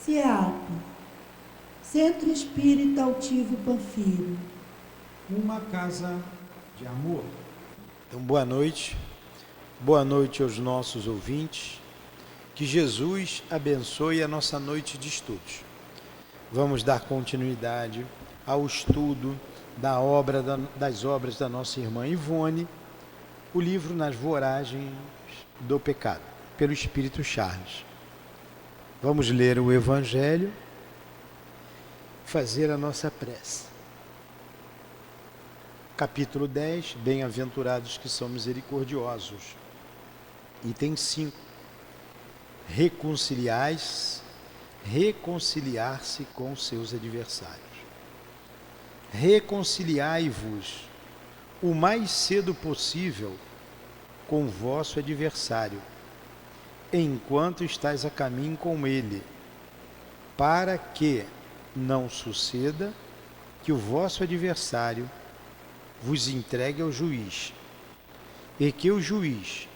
CEAP, Centro Espírita Altivo Panfiro. Uma casa de amor. Então, boa noite aos nossos ouvintes, que Jesus abençoe a nossa noite de estudos. Vamos dar continuidade ao estudo das obras da nossa irmã Ivone, o livro Nas Voragens do Pecado, pelo Espírito Charles. Vamos ler o Evangelho, fazer a nossa prece. Capítulo 10, Bem-aventurados que são misericordiosos. Item 5, reconciliar-se com seus adversários. Reconciliai-vos o mais cedo possível com o vosso adversário, enquanto estáis a caminho com ele, para que não suceda que o vosso adversário vos entregue ao juiz, e que o juiz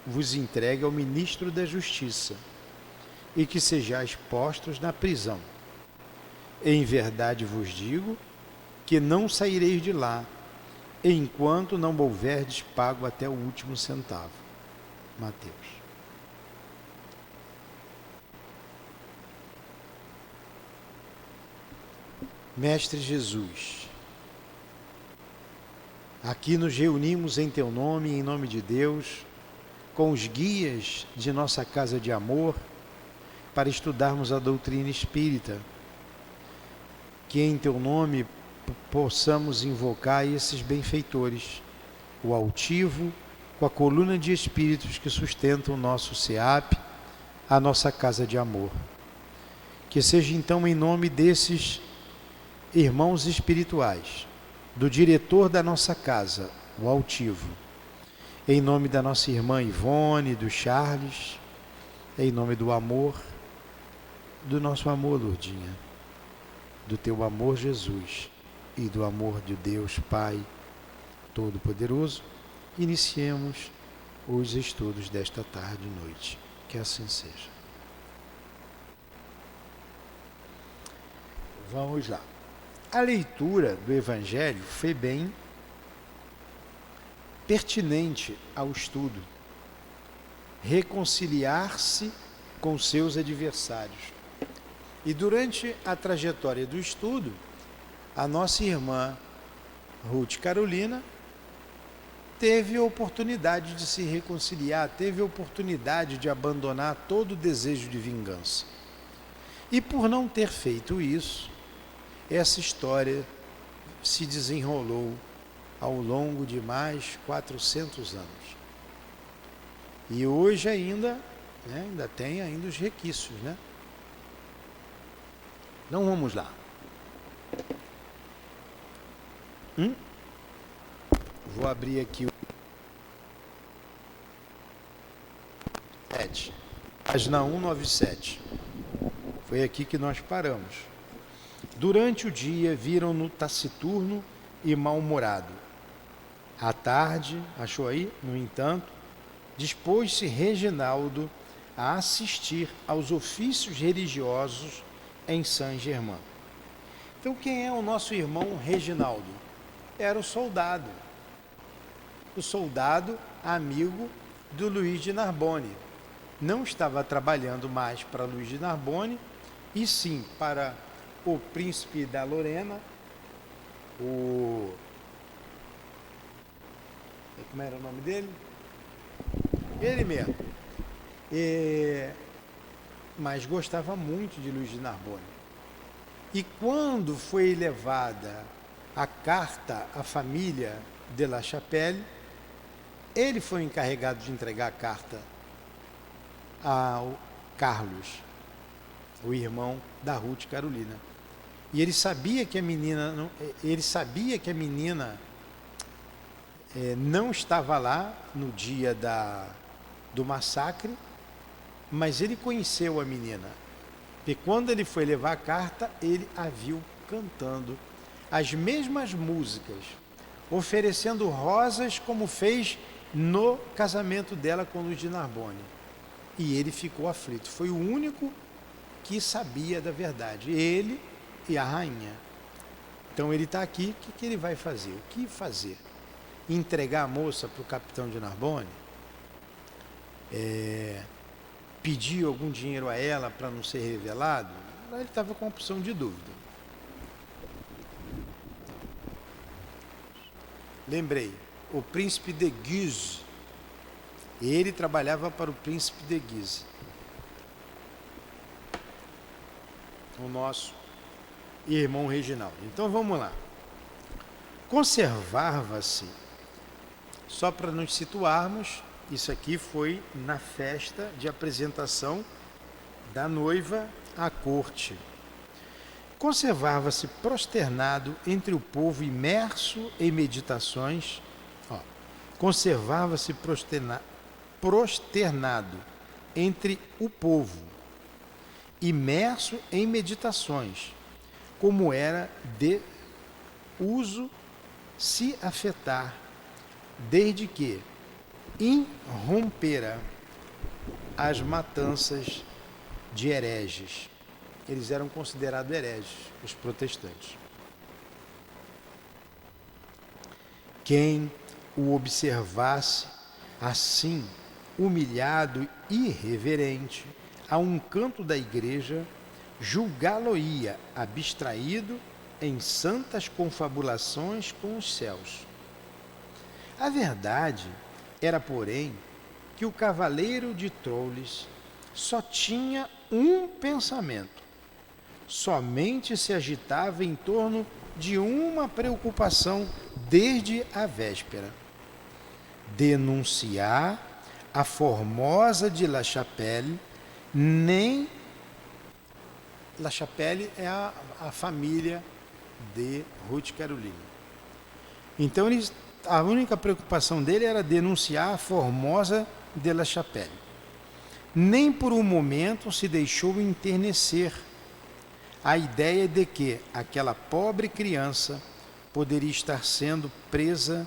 vos entregue ao ministro da Justiça, e que sejais postos na prisão. Em verdade vos digo que não saireis de lá, enquanto não houverdes pago até o último centavo. Mateus. Mestre Jesus, aqui nos reunimos em Teu nome e em nome de Deus, com os guias de nossa casa de amor, para estudarmos a doutrina espírita, que em Teu nome possamos invocar esses benfeitores, o altivo, com a coluna de espíritos que sustentam o nosso CEAP, a nossa casa de amor. Que seja então em nome desses irmãos espirituais, do diretor da nossa casa, o altivo, em nome da nossa irmã Ivone, do Charles, em nome do amor, do nosso amor, Lourdinha, do teu amor, Jesus, e do amor de Deus Pai Todo-Poderoso, iniciemos os estudos desta tarde e noite. Que assim seja. Vamos lá. A leitura do Evangelho foi bem pertinente ao estudo. Reconciliar-se com seus adversários. E durante a trajetória do estudo, a nossa irmã Ruth Carolina teve a oportunidade de se reconciliar, teve a oportunidade de abandonar todo o desejo de vingança. E por não ter feito isso, essa história se desenrolou ao longo de mais 400 anos. E hoje ainda tem ainda os requisitos, né? Então vamos lá. Vou abrir aqui o 7, página 197. Foi aqui que nós paramos. Durante o dia viram-no taciturno e mal-humorado. À tarde, achou aí, no entanto, dispôs-se Reginaldo a assistir aos ofícios religiosos em Saint-Germain. Então, quem é o nosso irmão Reginaldo? Era o soldado amigo do Luís de Narbonne. Não estava trabalhando mais para Luís de Narbonne, e sim para o príncipe da Lorena, como era o nome dele? Ele mesmo. Mas gostava muito de Luís de Narbonne. E quando foi levada a carta à família de La Chapelle, ele foi encarregado de entregar a carta ao Carlos, o irmão da Ruth Carolina. E ele sabia que a menina não estava lá no dia do massacre, mas ele conheceu a menina. E quando ele foi levar a carta, ele a viu cantando as mesmas músicas, oferecendo rosas como fez no casamento dela com Luís de Narbonne. E ele ficou aflito. Foi o único que sabia da verdade, ele e a rainha. Então ele está aqui, o que ele vai fazer? O que fazer? Entregar a moça para o capitão de Narbonne? Pedir algum dinheiro a ela para não ser revelado? Ele estava com a opção de dúvida. Lembrei, o príncipe de Guise, ele trabalhava para o príncipe de Guise, o nosso irmão Reginaldo. Então vamos lá. Conservava-se, só para nos situarmos, isso aqui foi na festa de apresentação da noiva à corte. Conservava-se prosternado entre o povo imerso em meditações. Conservava-se prosternado entre o povo imerso em meditações, como era de uso se afetar, desde que irrompera as matanças de hereges. Eles eram considerados hereges, os protestantes. Quem o observasse assim, humilhado e irreverente, a um canto da igreja, julgá-lo-ia abstraído em santas confabulações com os céus. A verdade era, porém, que o cavaleiro de Troles só tinha um pensamento, somente se agitava em torno de uma preocupação desde a véspera: denunciar a Formosa de La Chapelle. Nem La Chapelle é a família de Ruth Carolina. Então a única preocupação dele era denunciar a Formosa de La Chapelle. Nem por um momento se deixou enternecer a ideia de que aquela pobre criança poderia estar sendo presa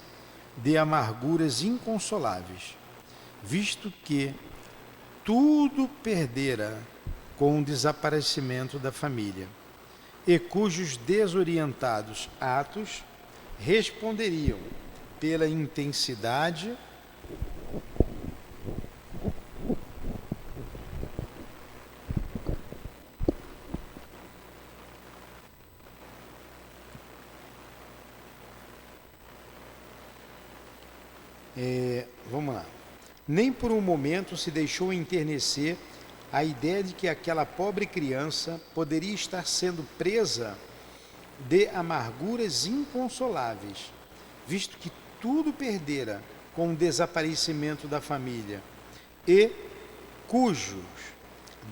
de amarguras inconsoláveis, visto que tudo perdera com o desaparecimento da família, e cujos desorientados atos responderiam pela intensidade vamos lá. Nem por um momento se deixou enternecer a ideia de que aquela pobre criança poderia estar sendo presa de amarguras inconsoláveis, visto que tudo perdera com o desaparecimento da família, e cujos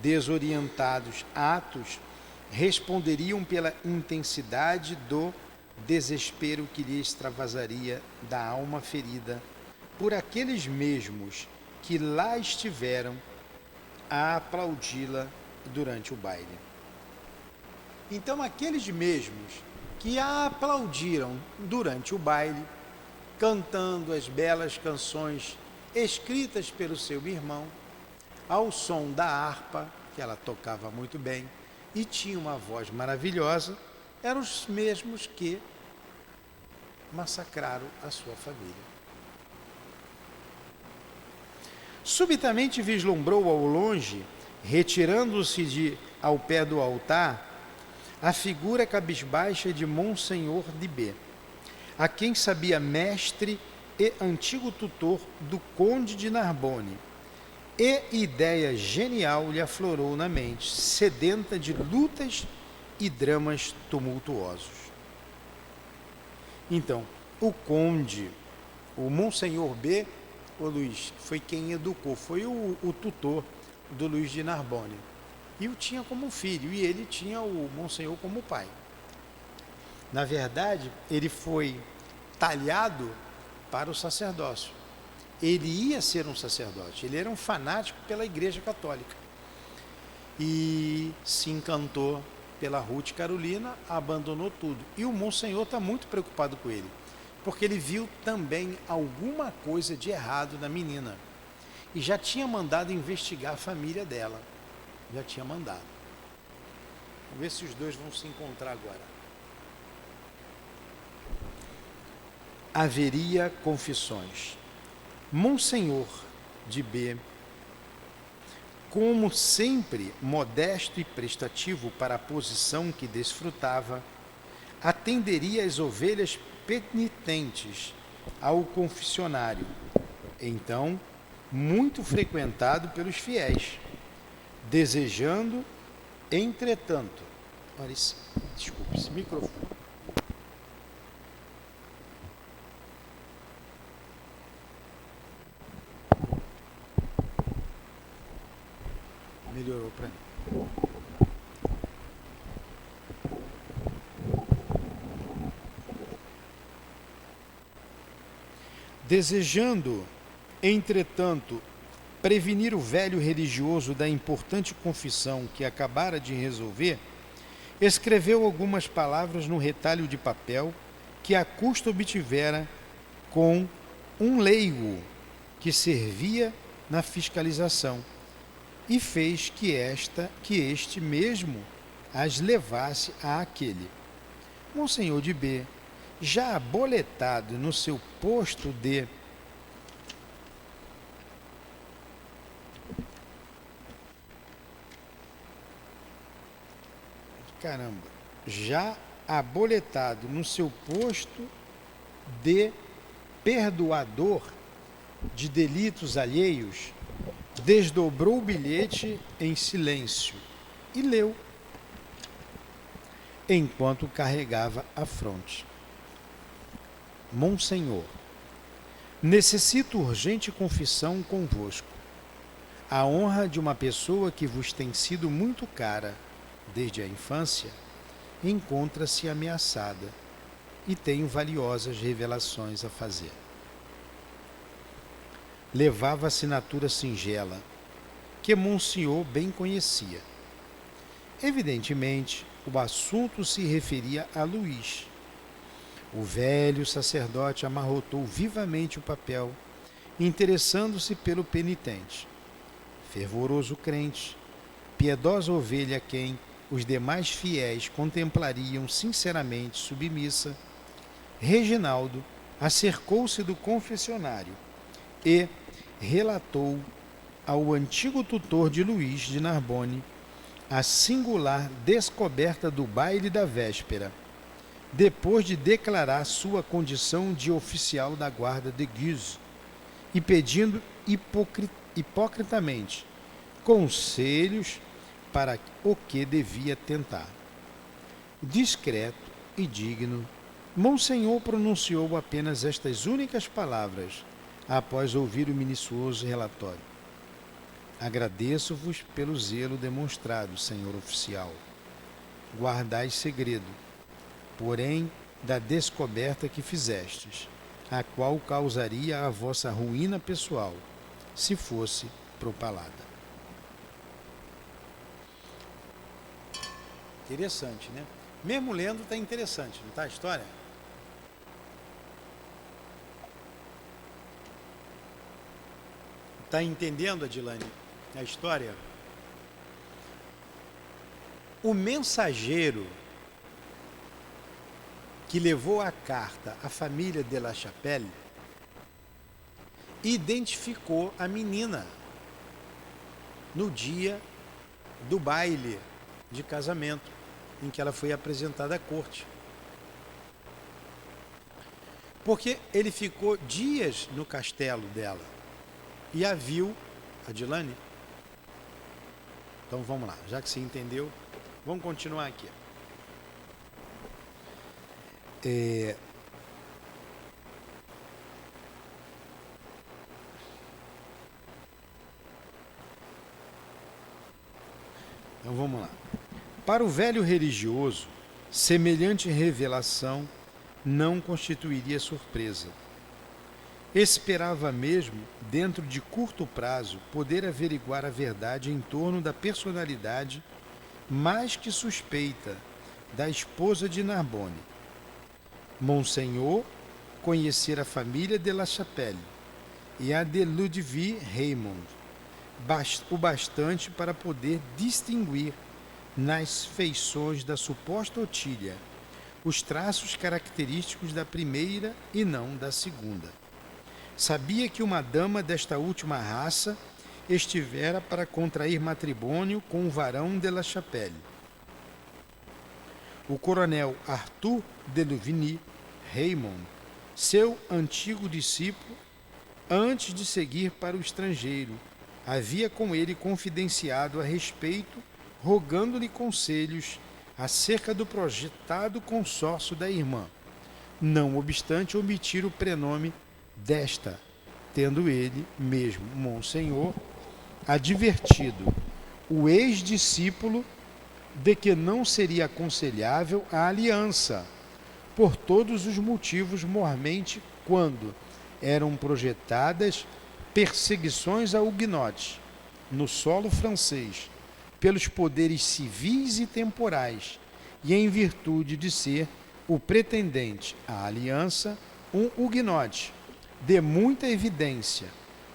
desorientados atos responderiam pela intensidade do desespero que lhe extravasaria da alma ferida por aqueles mesmos que lá estiveram a aplaudi-la durante o baile. Então, aqueles mesmos que a aplaudiram durante o baile, cantando as belas canções escritas pelo seu irmão, ao som da harpa, que ela tocava muito bem e tinha uma voz maravilhosa, eram os mesmos que massacraram a sua família. Subitamente vislumbrou ao longe, retirando-se ao pé do altar, a figura cabisbaixa de Monsenhor de B, a quem sabia mestre e antigo tutor do conde de Narbonne, e ideia genial lhe aflorou na mente, sedenta de lutas e dramas tumultuosos. Então, o conde, o Monsenhor B, o Luís, foi quem educou, foi o tutor do Luís de Narbonne. E o tinha como filho, e ele tinha o Monsenhor como pai. Na verdade, ele foi talhado para o sacerdócio. Ele ia ser um sacerdote, ele era um fanático pela Igreja Católica. E se encantou pela Ruth Carolina, abandonou tudo. E o Monsenhor está muito preocupado com ele, porque ele viu também alguma coisa de errado na menina. E já tinha mandado investigar a família dela. Já tinha mandado. Vamos ver se os dois vão se encontrar agora. Haveria confissões. Monsenhor de B, como sempre modesto e prestativo para a posição que desfrutava, atenderia as ovelhas penitentes ao confessionário, então muito frequentado pelos fiéis, desejando, entretanto, olha esse, desculpe, esse microfone. Melhorou para mim. Desejando, entretanto, prevenir o velho religioso da importante confissão que acabara de resolver, escreveu algumas palavras no retalho de papel que a custo obtivera com um leigo que servia na fiscalização, e fez que este mesmo as levasse àquele. Monsenhor de B, já aboletado no seu posto de já aboletado no seu posto de perdoador de delitos alheios, desdobrou o bilhete em silêncio e leu, enquanto carregava a fronte. Monsenhor, necessito urgente confissão convosco. A honra de uma pessoa que vos tem sido muito cara desde a infância encontra-se ameaçada e tenho valiosas revelações a fazer. Levava assinatura singela, que Monsenhor bem conhecia. Evidentemente, o assunto se referia a Luís. O velho sacerdote amarrotou vivamente o papel, interessando-se pelo penitente. Fervoroso crente, piedosa ovelha a quem os demais fiéis contemplariam sinceramente submissa, Reginaldo acercou-se do confessionário e relatou ao antigo tutor de Luís de Narbonne a singular descoberta do baile da véspera, depois de declarar sua condição de oficial da guarda de Guise e pedindo hipocritamente conselhos para o que devia tentar. Discreto e digno, Monsenhor pronunciou apenas estas únicas palavras após ouvir o minucioso relatório. Agradeço-vos pelo zelo demonstrado, senhor oficial. Guardai segredo, porém, da descoberta que fizestes, a qual causaria a vossa ruína pessoal, se fosse propalada. Interessante, né? Mesmo lendo está interessante, não está a história? Está entendendo, Adilane, a história? O mensageiro que levou a carta à família de La Chapelle identificou a menina no dia do baile de casamento em que ela foi apresentada à corte. Porque ele ficou dias no castelo dela e a viu, Adilane. Então vamos lá, já que você entendeu, vamos continuar aqui. Então vamos lá. Para o velho religioso, semelhante revelação não constituiria surpresa. Esperava mesmo, dentro de curto prazo, poder averiguar a verdade em torno da personalidade mais que suspeita da esposa de Narbonne. Monsenhor conhecer a família de La Chapelle e a de Ludwig Raymond o bastante para poder distinguir nas feições da suposta Otília, os traços característicos da primeira e não da segunda. Sabia que uma dama desta última raça estivera para contrair matrimônio com o varão de La Chapelle. O coronel Arthur de Louvigny, Raymond, seu antigo discípulo, antes de seguir para o estrangeiro, havia com ele confidenciado a respeito, rogando-lhe conselhos acerca do projetado consórcio da irmã, não obstante omitir o prenome desta, tendo ele mesmo, Monsenhor, advertido o ex-discípulo de que não seria aconselhável a aliança, por todos os motivos, mormente quando eram projetadas perseguições a huguenotes no solo francês, pelos poderes civis e temporais, e em virtude de ser o pretendente à aliança um huguenote de muita evidência,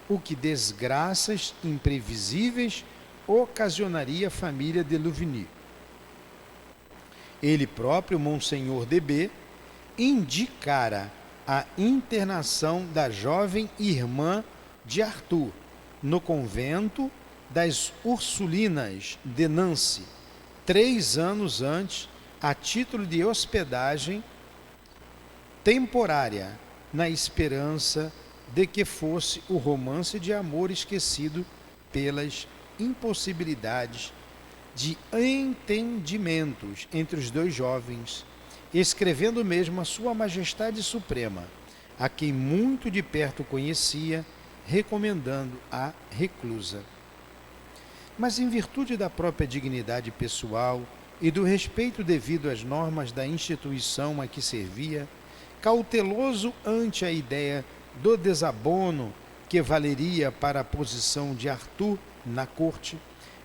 o que desgraças imprevisíveis ocasionaria à família de Louvigny. Ele próprio, Monsenhor de B, indicara a internação da jovem irmã de Arthur no convento das Ursulinas de Nancy, 3 anos antes, a título de hospedagem temporária, na esperança de que fosse o romance de amor esquecido pelas impossibilidades de entendimentos entre os dois jovens, escrevendo mesmo a Sua Majestade Suprema, a quem muito de perto conhecia, recomendando a reclusa. Mas em virtude da própria dignidade pessoal e do respeito devido às normas da instituição a que servia, cauteloso ante a ideia do desabono que valeria para a posição de Arthur na corte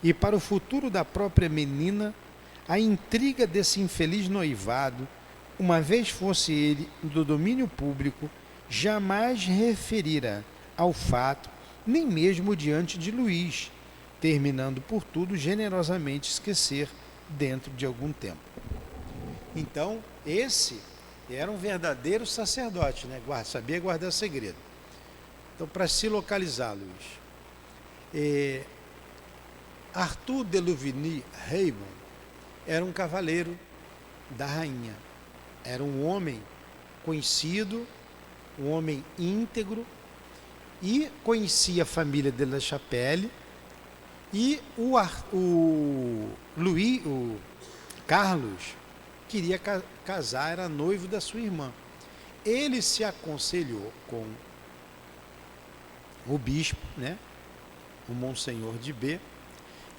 e para o futuro da própria menina, a intriga desse infeliz noivado, uma vez fosse ele do domínio público, jamais referira ao fato, nem mesmo diante de Luís, terminando por tudo generosamente esquecer dentro de algum tempo. Então, esse era um verdadeiro sacerdote, né? Sabia guardar segredo. Então, para se localizar, Luís, Arthur de Louvigny Raymond era um cavaleiro da rainha. Era um homem conhecido, um homem íntegro, e conhecia a família de La Chapelle, e o Carlos queria casar, era noivo da sua irmã. Ele se aconselhou com o bispo, né, o Monsenhor de B,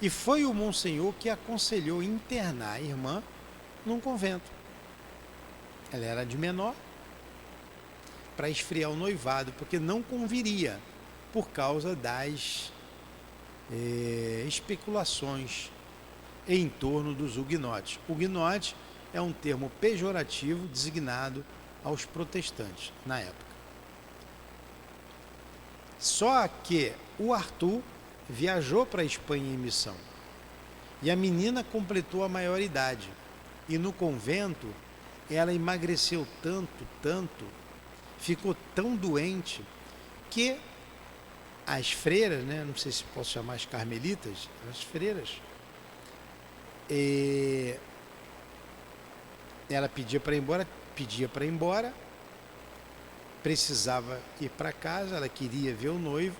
e foi o Monsenhor que aconselhou internar a irmã num convento. Ela era de menor, para esfriar o noivado, porque não conviria, por causa das especulações em torno dos huguenotes. Huguenote é um termo pejorativo designado aos protestantes na época. Só que o Arthur viajou para a Espanha em missão e a menina completou a maioridade, e no convento ela emagreceu tanto, ficou tão doente que as freiras, né, não sei se posso chamar as carmelitas, as freiras, ela pedia para ir embora, precisava ir para casa, ela queria ver o noivo,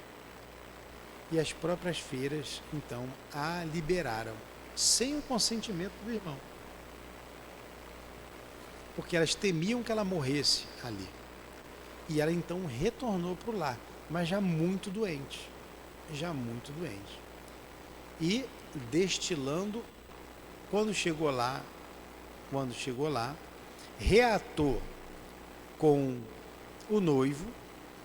e as próprias freiras então a liberaram sem o consentimento do irmão, porque elas temiam que ela morresse ali. E ela então retornou para o lar, mas já muito doente. E destilando, quando chegou lá, reatou com o noivo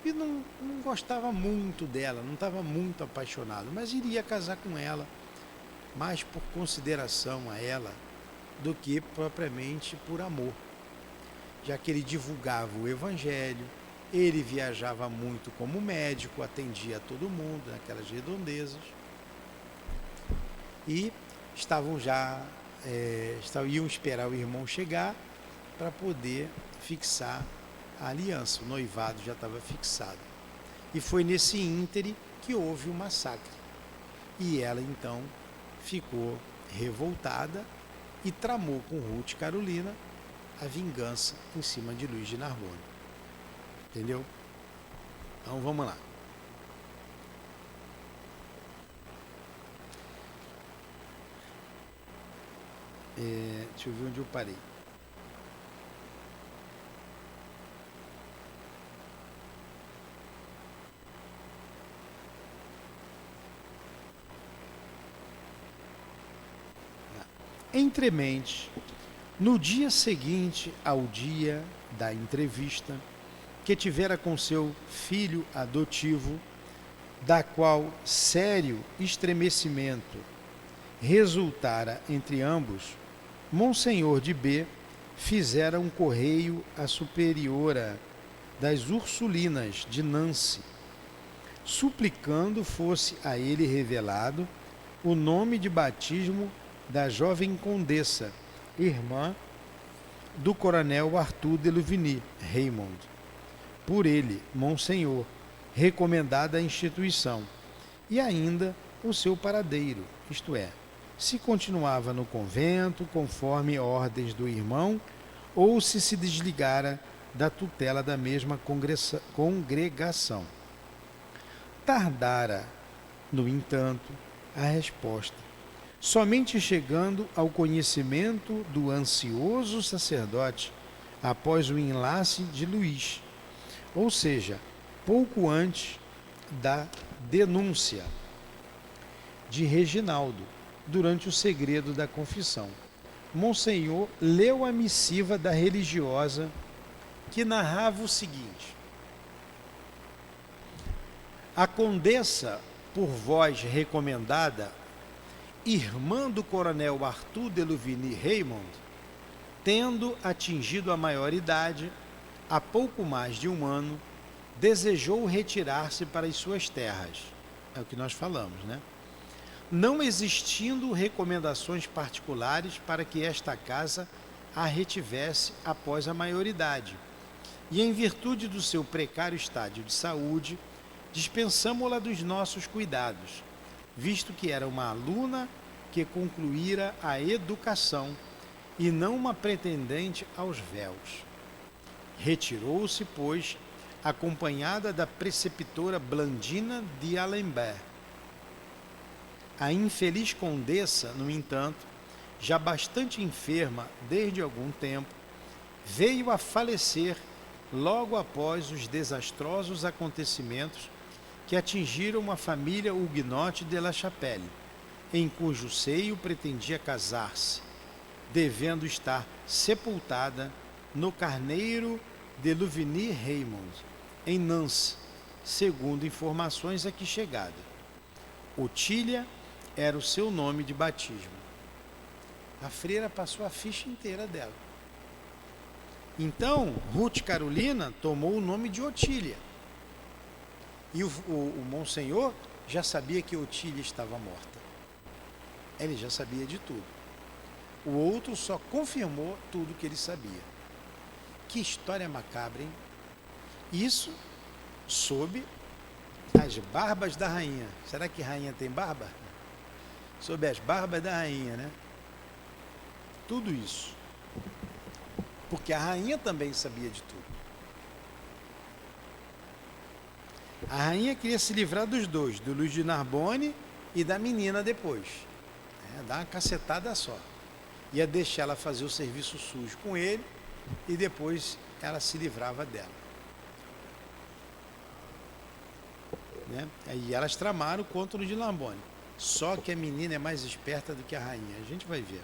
e não gostava muito dela, não estava muito apaixonado, mas iria casar com ela, mais por consideração a ela do que propriamente por amor, já que ele divulgava o evangelho. Ele viajava muito como médico, atendia a todo mundo naquelas redondezas. E iam esperar o irmão chegar para poder fixar a aliança. O noivado já estava fixado. E foi nesse íntere que houve o massacre. E ela então ficou revoltada e tramou com Ruth e Carolina a vingança em cima de Luís de Narbonne. Entendeu? Então vamos lá. Deixa eu ver onde eu parei. Entremente, no dia seguinte ao dia da entrevista, que tivera com seu filho adotivo, da qual sério estremecimento resultara entre ambos, Monsenhor de B fizera um correio à superiora das Ursulinas de Nancy, suplicando fosse a ele revelado o nome de batismo da jovem condessa, irmã do coronel Arthur de Louvigny Raymond, por ele, Monsenhor, recomendada à instituição, e ainda o seu paradeiro, isto é, se continuava no convento conforme ordens do irmão ou se desligara da tutela da mesma congregação. Tardara, no entanto, a resposta, somente chegando ao conhecimento do ansioso sacerdote após o enlace de Luís, ou seja, pouco antes da denúncia de Reginaldo, durante o segredo da confissão. Monsenhor leu a missiva da religiosa, que narrava o seguinte: a condessa, por vós recomendada, irmã do coronel Arthur de Louvigny Raymond, tendo atingido a maioridade, há pouco mais de um ano, desejou retirar-se para as suas terras. É o que nós falamos, né? Não existindo recomendações particulares para que esta casa a retivesse após a maioridade. E em virtude do seu precário estádio de saúde, dispensamo-la dos nossos cuidados, visto que era uma aluna que concluíra a educação e não uma pretendente aos véus. Retirou-se, pois, acompanhada da preceptora Blandina de Alembert. A infeliz condessa, no entanto, já bastante enferma desde algum tempo, veio a falecer logo após os desastrosos acontecimentos que atingiram a família Huguenote de La Chapelle, em cujo seio pretendia casar-se, devendo estar sepultada no Carneiro de Louvigny Raymond, em Nancy, segundo informações aqui chegadas. Otília era o seu nome de batismo. A freira passou a ficha inteira dela. Então, Ruth Carolina tomou o nome de Otília. E o Monsenhor já sabia que Otília estava morta. Ele já sabia de tudo. O outro só confirmou tudo que ele sabia. Que história macabra, hein? Isso sob as barbas da rainha. Será que rainha tem barba? Sob as barbas da rainha, né? Tudo isso. Porque a rainha também sabia de tudo. A rainha queria se livrar dos dois, do Luís de Narbonne e da menina depois. Dar uma cacetada só. Ia deixar ela fazer o serviço sujo com ele e depois ela se livrava dela. Né? E elas tramaram contra o Luís de Narbonne. Só que a menina é mais esperta do que a rainha. A gente vai ver.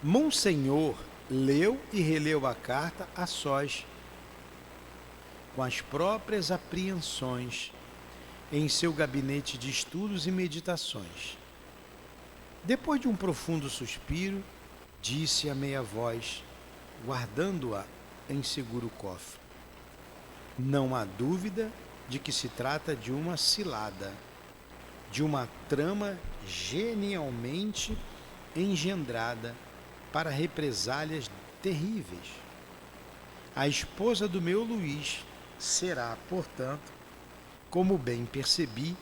Monsenhor leu e releu a carta a sós, com as próprias apreensões, em seu gabinete de estudos e meditações. Depois de um profundo suspiro, disse a meia voz, guardando-a em seguro cofre: não há dúvida de que se trata de uma cilada, de uma trama genialmente engendrada para represálias terríveis. A esposa do meu Luís será, portanto, como bem percebi,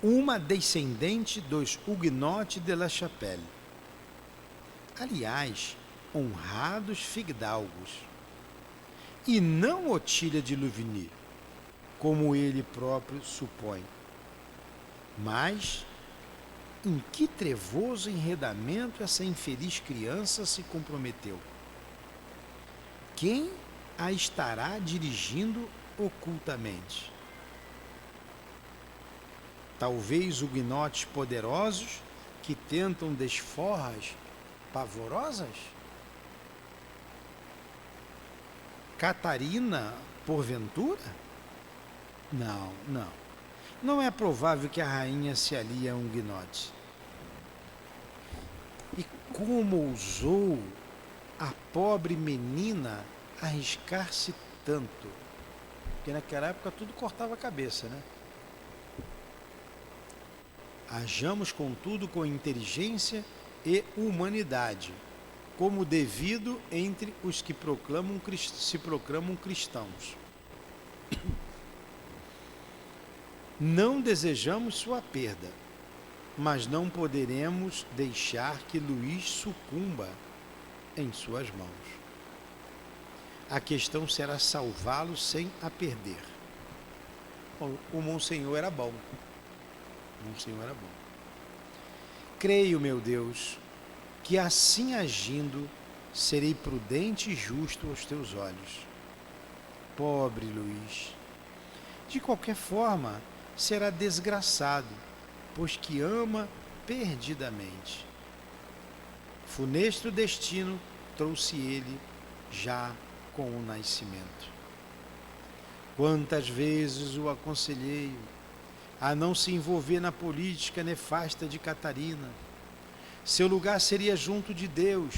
uma descendente dos Huguenots de La Chapelle. Aliás, honrados fidalgos, e não Otília de Louvigny, como ele próprio supõe. Mas em que trevoso enredamento essa infeliz criança se comprometeu? Quem a estará dirigindo ocultamente? Talvez huguenotes poderosos que tentam desforras pavorosas? Catarina, porventura? Não, não. Não é provável que a rainha se alie a um huguenote. E como ousou a pobre menina arriscar-se tanto? Porque naquela época tudo cortava a cabeça, né? Hajamos, contudo, com inteligência e humanidade, como devido entre os que se proclamam cristãos. Não desejamos sua perda, mas não poderemos deixar que Luís sucumba em suas mãos. A questão será salvá-lo sem a perder. O Monsenhor era bom. Monsenhor era bom. Creio, meu Deus, que assim agindo serei prudente e justo aos teus olhos. Pobre Luís. De qualquer forma, será desgraçado, pois que ama perdidamente. Funesto destino trouxe ele já com o nascimento. Quantas vezes o aconselhei a não se envolver na política nefasta de Catarina. Seu lugar seria junto de Deus,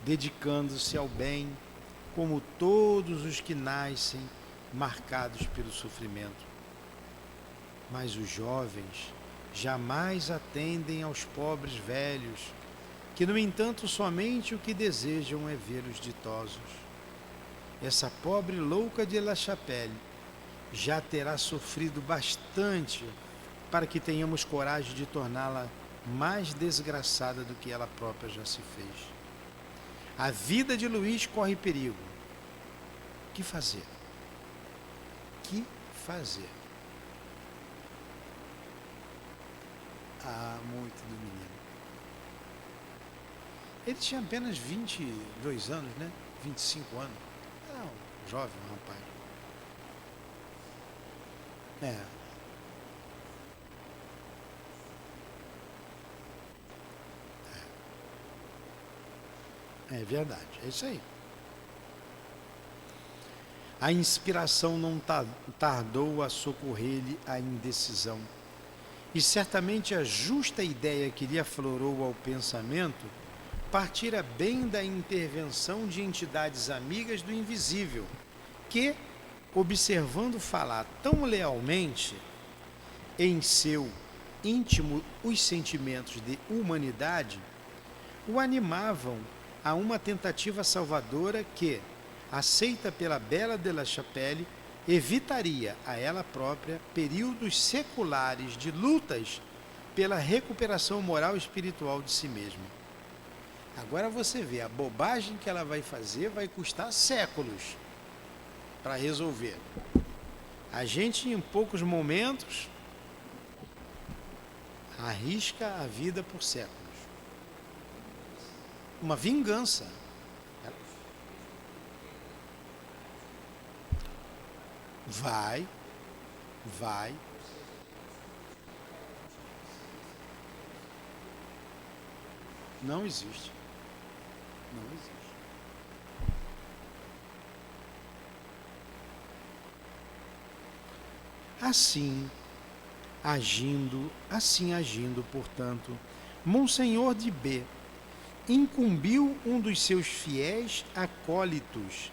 dedicando-se ao bem, como todos os que nascem marcados pelo sofrimento. Mas os jovens jamais atendem aos pobres velhos, que, no entanto, somente o que desejam é vê-los ditosos. Essa pobre louca de La Chapelle já terá sofrido bastante para que tenhamos coragem de torná-la mais desgraçada do que ela própria já se fez. A vida de Luís corre perigo. Que fazer? Que fazer? Ah, muito do menino. Ele tinha apenas 22 anos, né? 25 anos. Ah, um jovem, um rapaz. É verdade, é isso aí. A inspiração não tardou a socorrer-lhe a indecisão. E certamente a justa ideia que lhe aflorou ao pensamento partira bem da intervenção de entidades amigas do invisível, que, observando falar tão lealmente em seu íntimo os sentimentos de humanidade, o animavam a uma tentativa salvadora que, aceita pela bela de La Chapelle, evitaria a ela própria períodos seculares de lutas pela recuperação moral e espiritual de si mesma. Agora você vê, a bobagem que ela vai fazer vai custar séculos para resolver. A gente, em poucos momentos, arrisca a vida por séculos. Uma vingança. Vai. Não existe. Não existe. Assim, Agindo, portanto, Monsenhor de B incumbiu um dos seus fiéis acólitos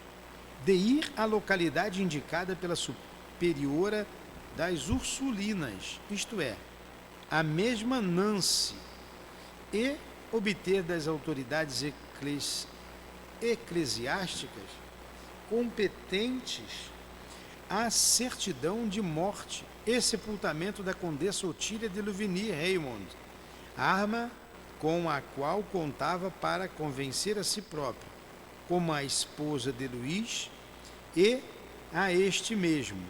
de ir à localidade indicada pela superiora das Ursulinas, isto é, a mesma Nancy, e obter das autoridades eclesiásticas competentes a certidão de morte e sepultamento da condessa Otília de Louvigny-Raymond, arma com a qual contava para convencer a si próprio, como a esposa de Luís, e a este mesmo,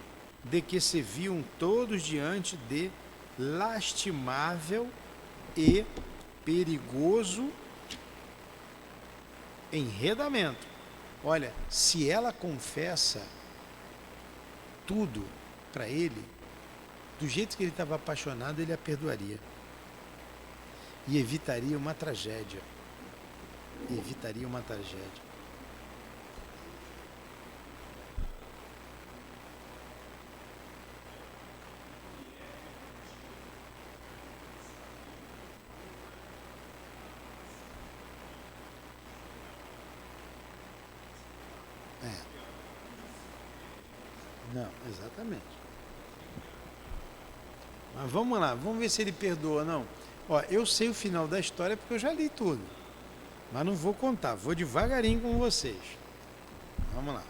de que se viam todos diante de lastimável e perigoso enredamento. Olha, se ela confessa tudo para ele, do jeito que ele estava apaixonado, ele a perdoaria. E evitaria uma tragédia. Evitaria uma tragédia. Não, exatamente. Mas vamos lá, vamos ver se ele perdoa ou não. Ó, eu sei o final da história porque eu já li tudo. Mas não vou contar, vou devagarinho com vocês. Vamos lá.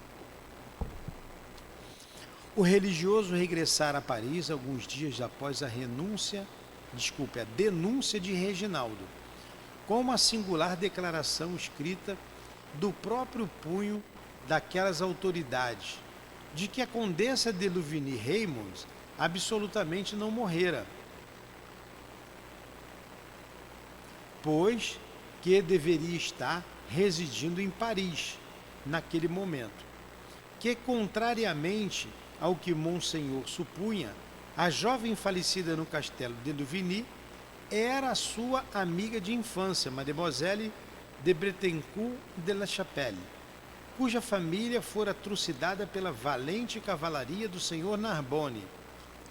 O religioso regressara a Paris alguns dias após a denúncia de Reginaldo, com uma singular declaração escrita do próprio punho daquelas autoridades, de que a condessa de Louvigny-Raymond absolutamente não morrera, pois que deveria estar residindo em Paris naquele momento, que, contrariamente ao que Monsenhor supunha, a jovem falecida no castelo de Louvigny era a sua amiga de infância, Mademoiselle de Bretencourt de la Chapelle, cuja família fora trucidada pela valente cavalaria do senhor Narbonne,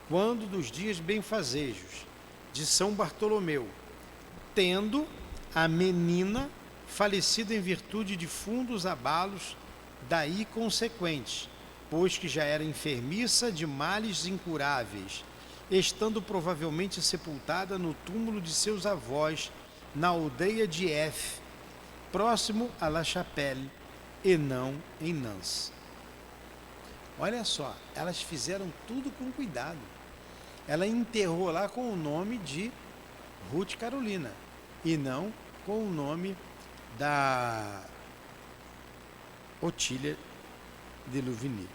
quando dos dias benfazejos de São Bartolomeu, tendo a menina falecido em virtude de fundos abalos daí consequentes, pois que já era enfermiça de males incuráveis, estando provavelmente sepultada no túmulo de seus avós na aldeia de F, próximo a La Chapelle, e não em Nancy. Olha só, elas fizeram tudo com cuidado. Ela enterrou lá com o nome de Ruth Carolina e não com o nome da Otília de Louvigny.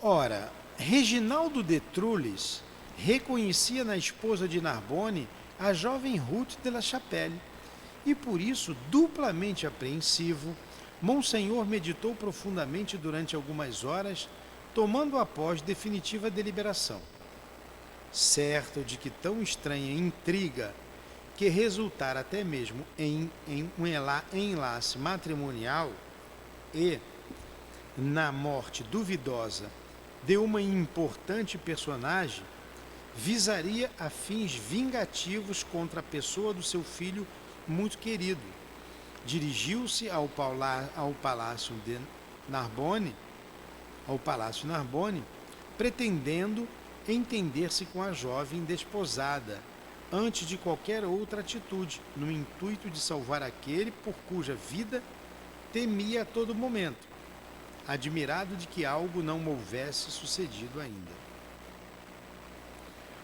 Ora, Reginaldo de Trulles reconhecia na esposa de Narbonne a jovem Ruth de la Chapelle, e por isso, duplamente apreensivo, Monsenhor meditou profundamente durante algumas horas, tomando após definitiva deliberação. Certo de que tão estranha intriga, que resultara até mesmo em um enlace matrimonial e na morte duvidosa de uma importante personagem, visaria a fins vingativos contra a pessoa do seu filho muito querido. Dirigiu-se ao Palácio Narbonne, pretendendo entender-se com a jovem desposada, antes de qualquer outra atitude, no intuito de salvar aquele por cuja vida temia a todo momento, admirado de que algo não houvesse sucedido ainda.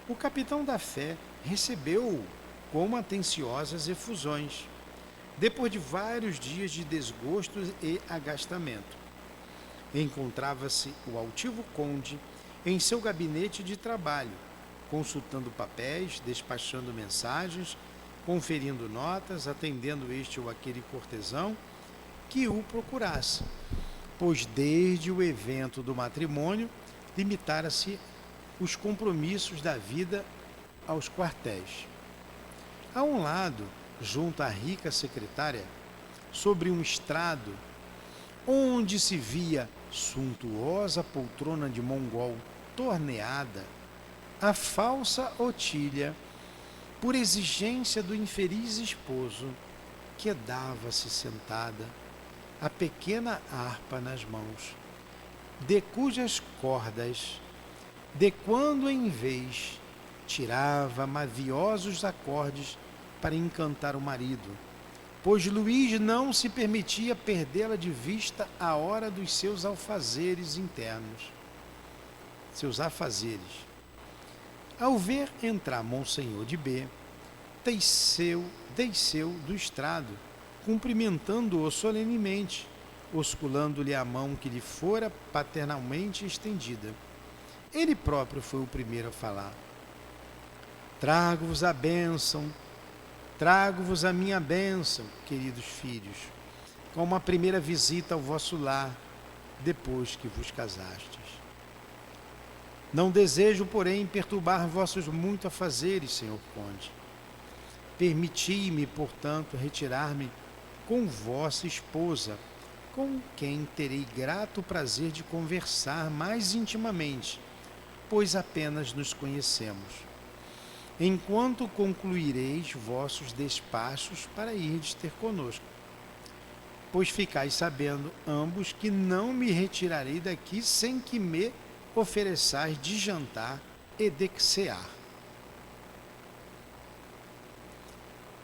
O capitão da fé recebeu-o com atenciosas efusões, depois de vários dias de desgosto e agastamento. Encontrava-se o altivo conde em seu gabinete de trabalho, consultando papéis, despachando mensagens, conferindo notas, atendendo este ou aquele cortesão que o procurasse, pois desde o evento do matrimônio limitara-se os compromissos da vida aos quartéis. A um lado, junto à rica secretária, sobre um estrado, onde se via suntuosa poltrona de mongol torneada, a falsa Otília, por exigência do infeliz esposo, quedava-se sentada, a pequena harpa nas mãos, de cujas cordas, de quando em vez, tirava maviosos acordes para encantar o marido, pois Luís não se permitia perdê-la de vista à hora dos seus alfazeres internos. Seus afazeres. Ao ver entrar Monsenhor de B, desceu do estrado, cumprimentando-o solenemente, osculando-lhe a mão que lhe fora paternalmente estendida. Ele próprio foi o primeiro a falar. Trago-vos a bênção, trago-vos a minha bênção, queridos filhos, como a primeira visita ao vosso lar, depois que vos casastes. Não desejo, porém, perturbar vossos muito afazeres, senhor conde. Permiti-me, portanto, retirar-me com vossa esposa, com quem terei grato prazer de conversar mais intimamente, pois apenas nos conhecemos, enquanto concluireis vossos despachos para irdes ter conosco. Pois ficais sabendo ambos que não me retirarei daqui sem que me ofereçais de jantar e de cear.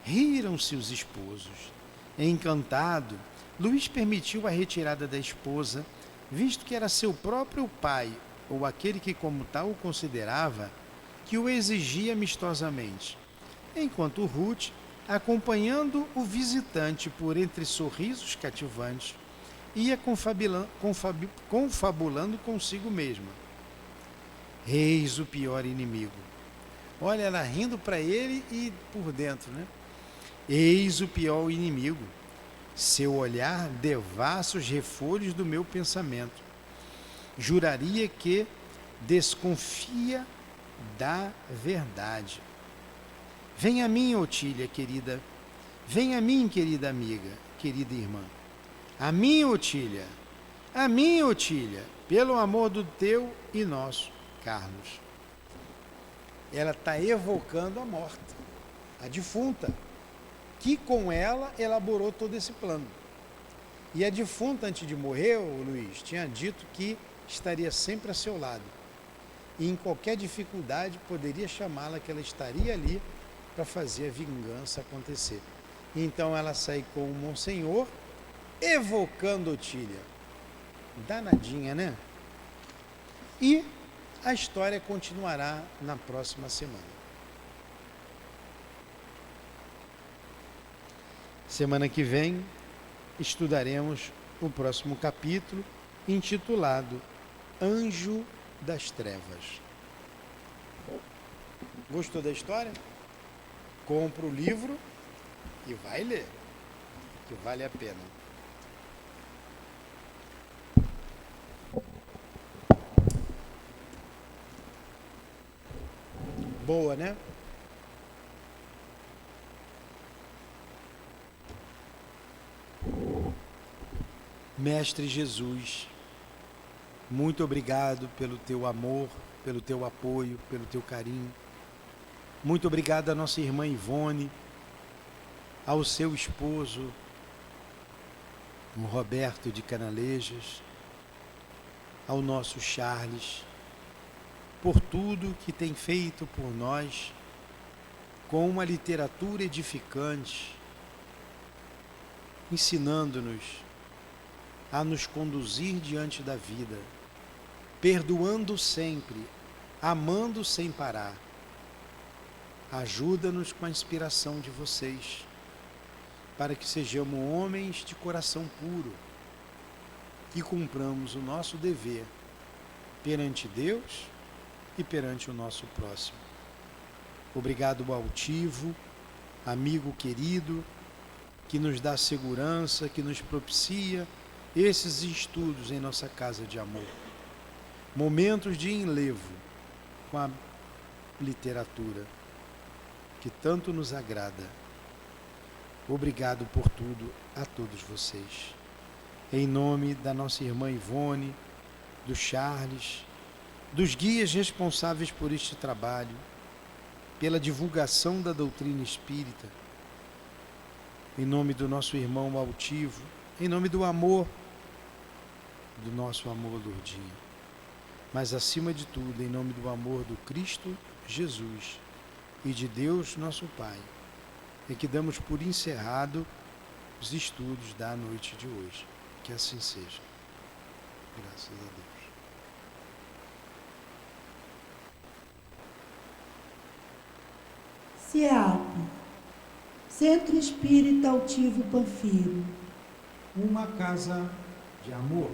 Riram-se os esposos. Encantado, Luís permitiu a retirada da esposa, visto que era seu próprio pai, ou aquele que como tal o considerava, que o exigia amistosamente, enquanto Ruth, acompanhando o visitante por entre sorrisos cativantes, ia confabulando consigo mesma. Eis o pior inimigo. Olha, ela rindo para ele e por dentro, né? Eis o pior inimigo. Seu olhar devassa os refolhos do meu pensamento. Juraria que desconfia da verdade. Vem a mim, Otília, querida. Vem a mim, querida amiga, querida irmã. A mim, Otília. A mim, Otília, pelo amor do teu e nosso Carlos. Ela está evocando a morta, a defunta, que com ela elaborou todo esse plano. E a defunta, antes de morrer, o Luís, tinha dito que estaria sempre a seu lado. E em qualquer dificuldade poderia chamá-la, que ela estaria ali para fazer a vingança acontecer. Então ela sai com o Monsenhor, evocando Otília. Danadinha, né? E a história continuará na próxima semana. Semana que vem estudaremos o próximo capítulo, intitulado Anjo das Trevas. Gostou da história? Compra o livro e vai ler, que vale a pena. Boa, né? Mestre Jesus, muito obrigado pelo teu amor, pelo teu apoio, pelo teu carinho. Muito obrigado à nossa irmã Ivone, ao seu esposo, o Roberto de Canalejas, ao nosso Charles, por tudo que tem feito por nós, com uma literatura edificante, ensinando-nos a nos conduzir diante da vida, perdoando sempre, amando sem parar. Ajuda-nos com a inspiração de vocês, para que sejamos homens de coração puro e cumpramos o nosso dever perante Deus e perante o nosso próximo. Obrigado ao altivo, amigo querido, que nos dá segurança, que nos propicia esses estudos em nossa casa de amor. Momentos de enlevo com a literatura, que tanto nos agrada. Obrigado por tudo a todos vocês. Em nome da nossa irmã Ivone, do Charles, dos guias responsáveis por este trabalho, pela divulgação da doutrina espírita, em nome do nosso irmão altivo, em nome do amor, do nosso amor Lourdinha, mas acima de tudo, em nome do amor do Cristo Jesus e de Deus nosso Pai, é que damos por encerrado os estudos da noite de hoje. Que assim seja. Graças a Deus. CEAP, Centro Espírita Altivo Panfiro. Uma casa de amor.